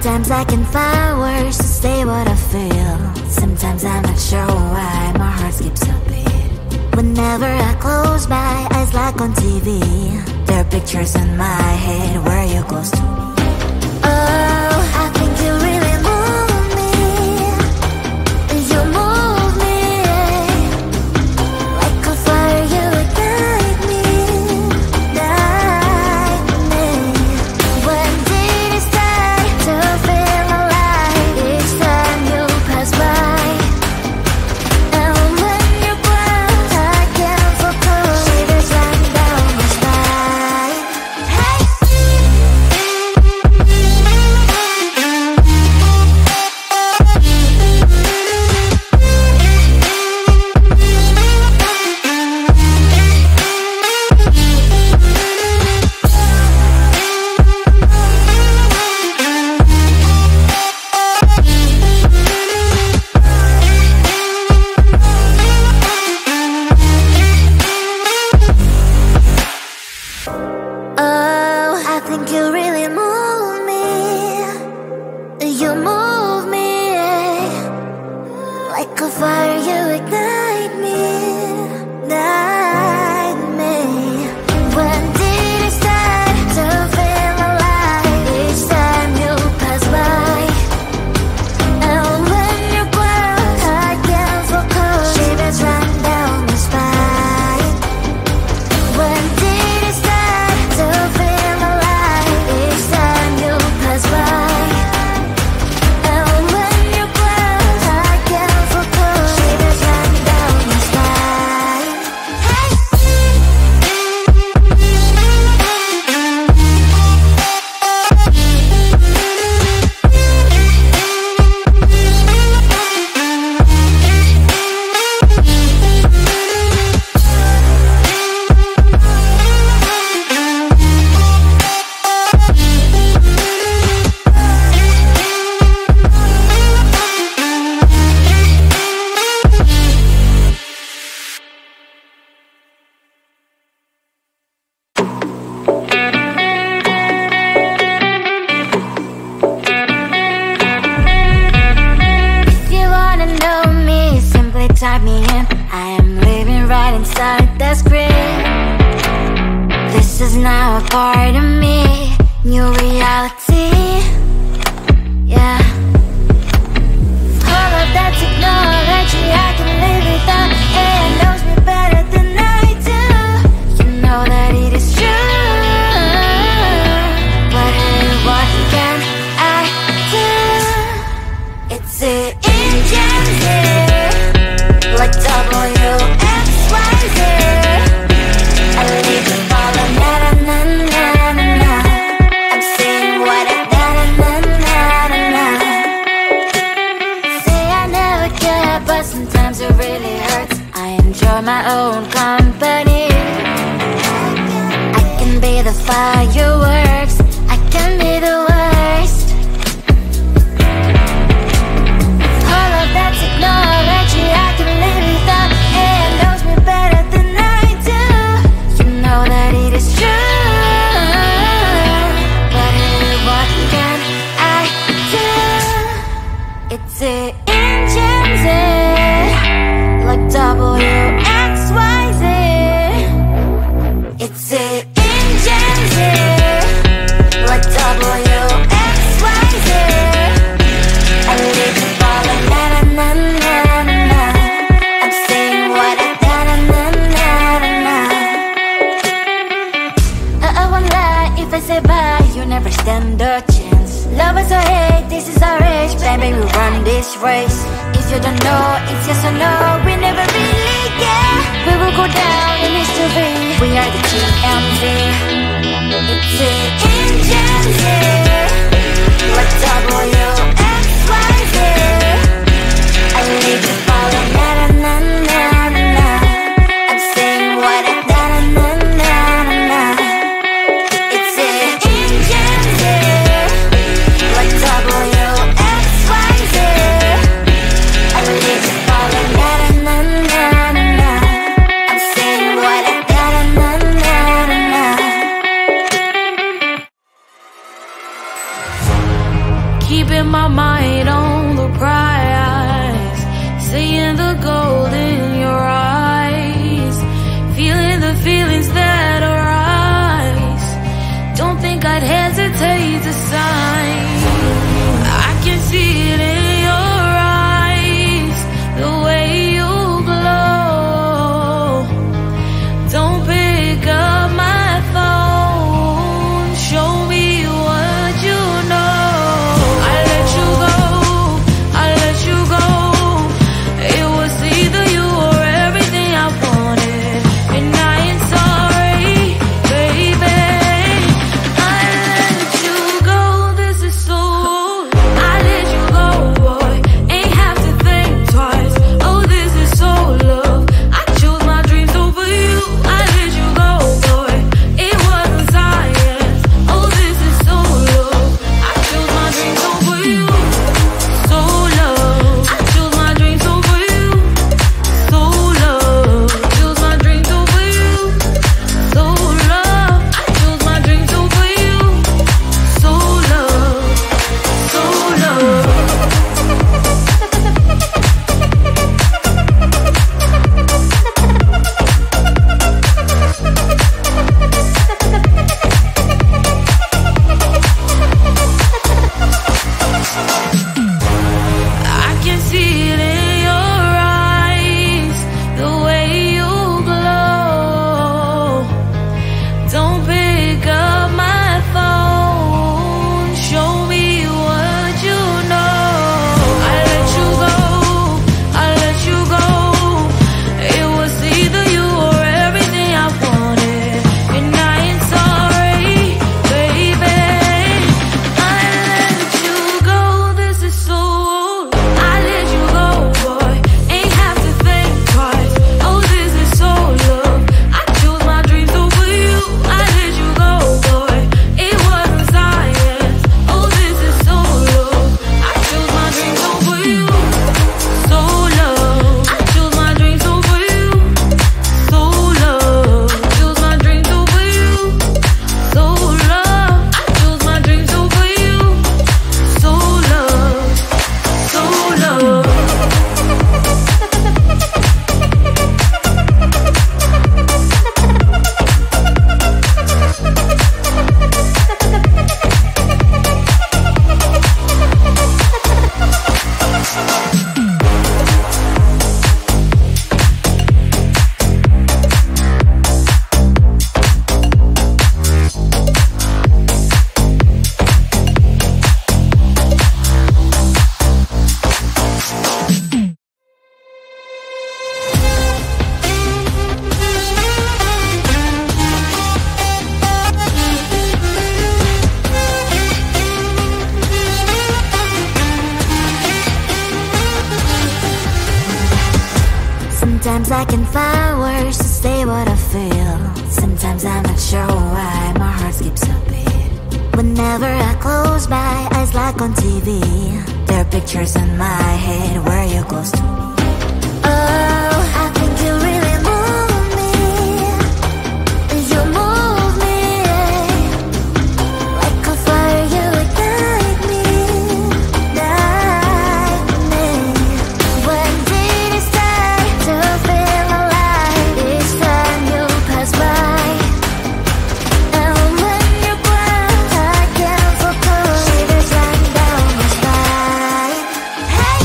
Sometimes I can find words to say what I feel. Sometimes I'm not sure why my heart skips a beat. Whenever I close my eyes like on TV, there are pictures in my head where you're close to me. Oh, I think you really move me. You move me like a fire, you ignite me, ignite me. When did it start to feel alive? Each time you pass by, and when you glance, I can't focus. Shivers run down my spine. Hey. Oh, I think you really move me. You move me like a fire, you ignite me, ignite me. When did it start to feel alive? Each time you pass by, and when you glance, I can't focus. Shivers run down my spine. When did it start to feel alive? Each time you pass by, and when you glance, I can't focus. Shivers run down my spine. Hey. If you wanna know me, simply type me in. I am living right inside the screen. This is now a part of me, new reality. Yeah. All of that technology, I can live without. AI knows me better than I do. You know that it is true. But hey, what can I do? It's the engine here, like WXYZ. I leave the ball on na na na na na na. I'm saying what I na na na na na. Say I never care, but sometimes it really hurts. I enjoy my own company. I can be the fireworks, I can be the worst. All of that technology, I can live without. AI knows me better than I do. You know that it is true. But hey, what can I do? It's the engines like WXYZ. It's the engines like WXYZ. I live the ball on na na na na na na. I'm saying what I na na na na na na. I won't lie if I say bye, you never stand a chance. Love us or hate, this is our age. Baby, we run this race. If you don't know, it's yes or no. We never really care. We will go down in history. We are the TMZ. It's the engines like WXYZ. I leave the ball on na na na na na na. I'm saying what I na na na na na. It's the engines like WXYZ. I leave the ball on na na na na na. I'm saying what I na na na na na. keeping my mind on the prize, seeing the gold in your eyes, feeling the feelings that arise. Don't think I'd hesitate to sign. I can see it in your eyes, the way you glow. Don't pick up my phone, show me what you know. I let you go, I let you go. It was either you or everything I wanted, and I ain't sorry, baby. I let you go, this is so. I let you go, boy, ain't have to think twice. Oh, this is so love. I chose my dreams over you. I let you go, boy, it wasn't science. Oh, this is so love. I chose my dreams over you. So love. I chose my dreams over you. So love. Chose my dreams over you. So love. I chose my dreams over you. So love. So love. I can see it in your eyes, the way you glow. Don't pick up my phone, show me what you know. I let you go, I let you go. It was either you or everything I wanted, and I ain't sorry, baby. I let you go, this is so. I let you go, boy, ain't have to think twice. Oh, this is so love. I chose my dreams over you. I let you go, boy, it wasn't science. Oh, this is so love. I chose my dreams over you. So love. I chose my dreams over you. So love. Chose my dreams over you. So love. I chose my dreams over you. So love. So love. Sometimes I can find words to say what I feel. Sometimes I'm not sure why my heart skips a beat. Whenever I close my eyes like on TV, there are pictures in my head where you're close to me. Oh, I think you really move me. You move me like a fire, you ignite me, ignite me. When did it start to feel alive? Each time you pass by, and when you cry, I can't focus. Shivers running down my spine. Hey.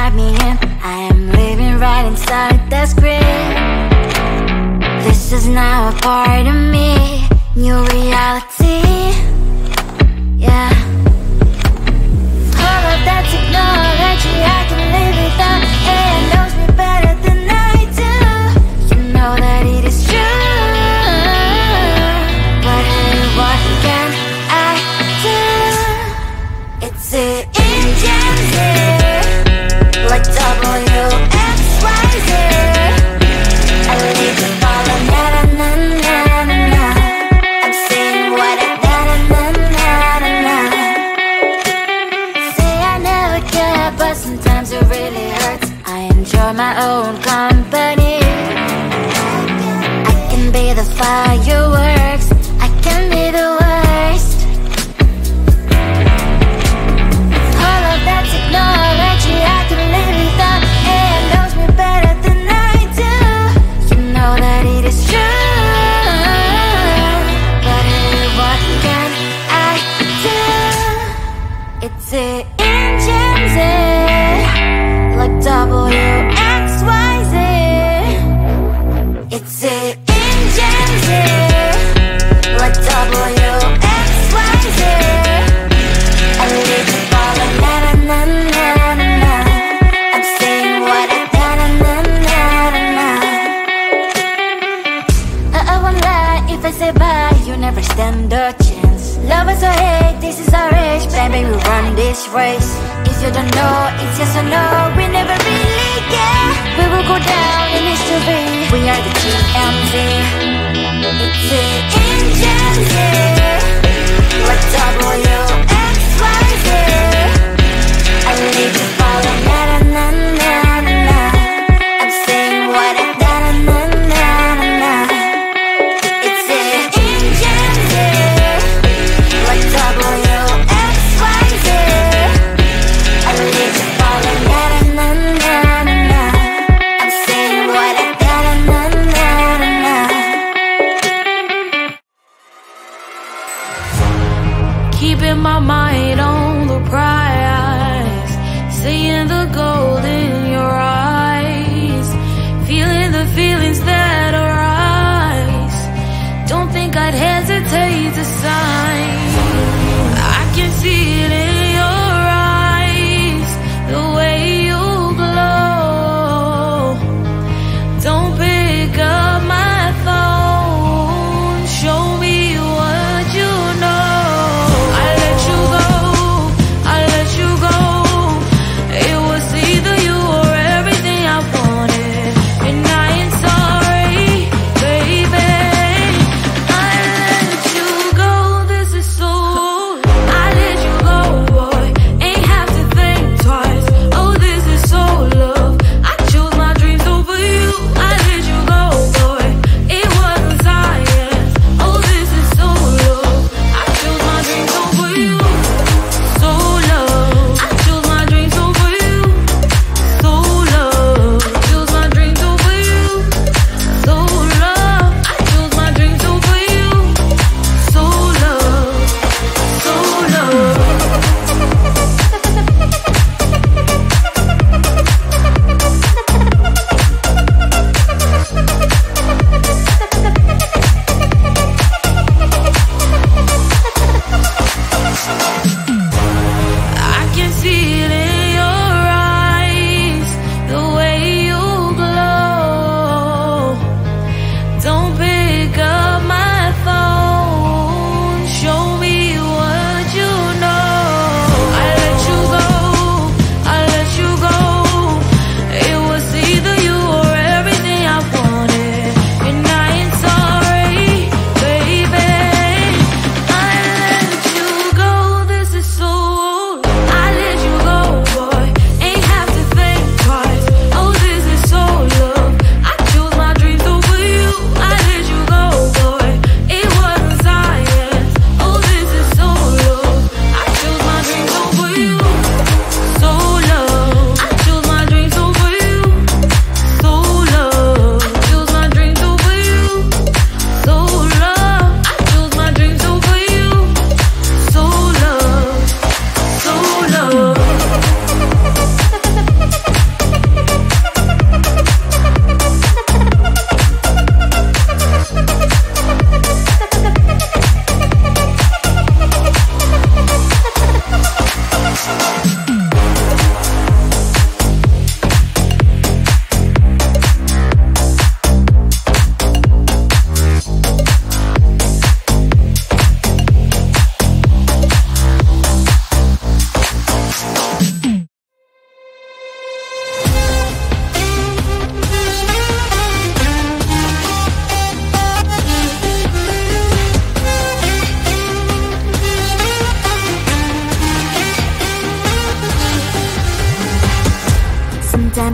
write me in. I am living right inside the script. This is now a part of me, new reality. Yeah. All of that technology, I can live without. AI knows me better than I do. You know that it is true. But hey, what can I do? It's the engines here, like WXYZ. I leave the ball on na-na-na-na-na-na. I'm saying what I na-na-na-na-na. Say I never care, but sometimes it really hurts. I enjoy my own company. I can be the fireworks, I can be the worst. All of that technology, I can live without. AI knows me better than I do. You know that it is true. But hey, what can I do? It's the engines, like WXYZ. It's the engines, like WXYZ. I live the ball on na-na-na-na-na-na. I'm saying what I na-na-na-na-na. I won't lie if I say bye, you never stand a chance. Love us or hate, this is our age. Baby, we run this race. If you don't know, it's yes or no. We never really care. We will go down in history. We are the TMZ. It's the engines, like WXYZ. I leave the ball on na-na-na-na-na. I'm saying what I na-na-na-na-na. It's the engines, like WXYZ. I leave the ball on na-na-na-na-na. I'm saying what I na-na-na-na-na.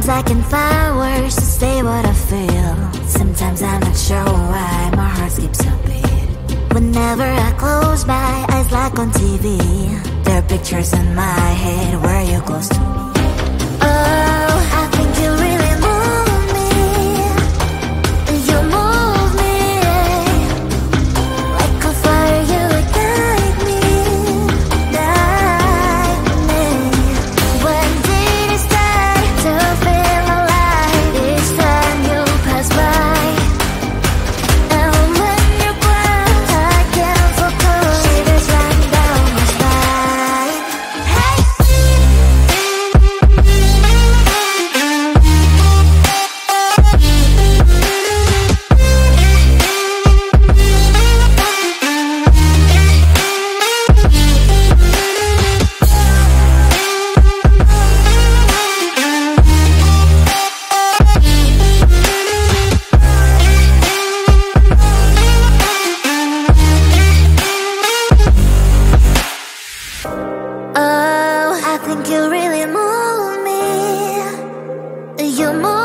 Sometimes I can find words to say what I feel. Sometimes I'm not sure why my heart skips a beat. Whenever I close my eyes like on TV, there are pictures in my head where you're close to me. Oh, I think you really move me. You move me like a fire, you would guide me, guide me. When did it start to feel alive? Each time you pass by, and when you cry, I can't focus. Shivers run down my spine. Hey. Oh, I think you really move me. You move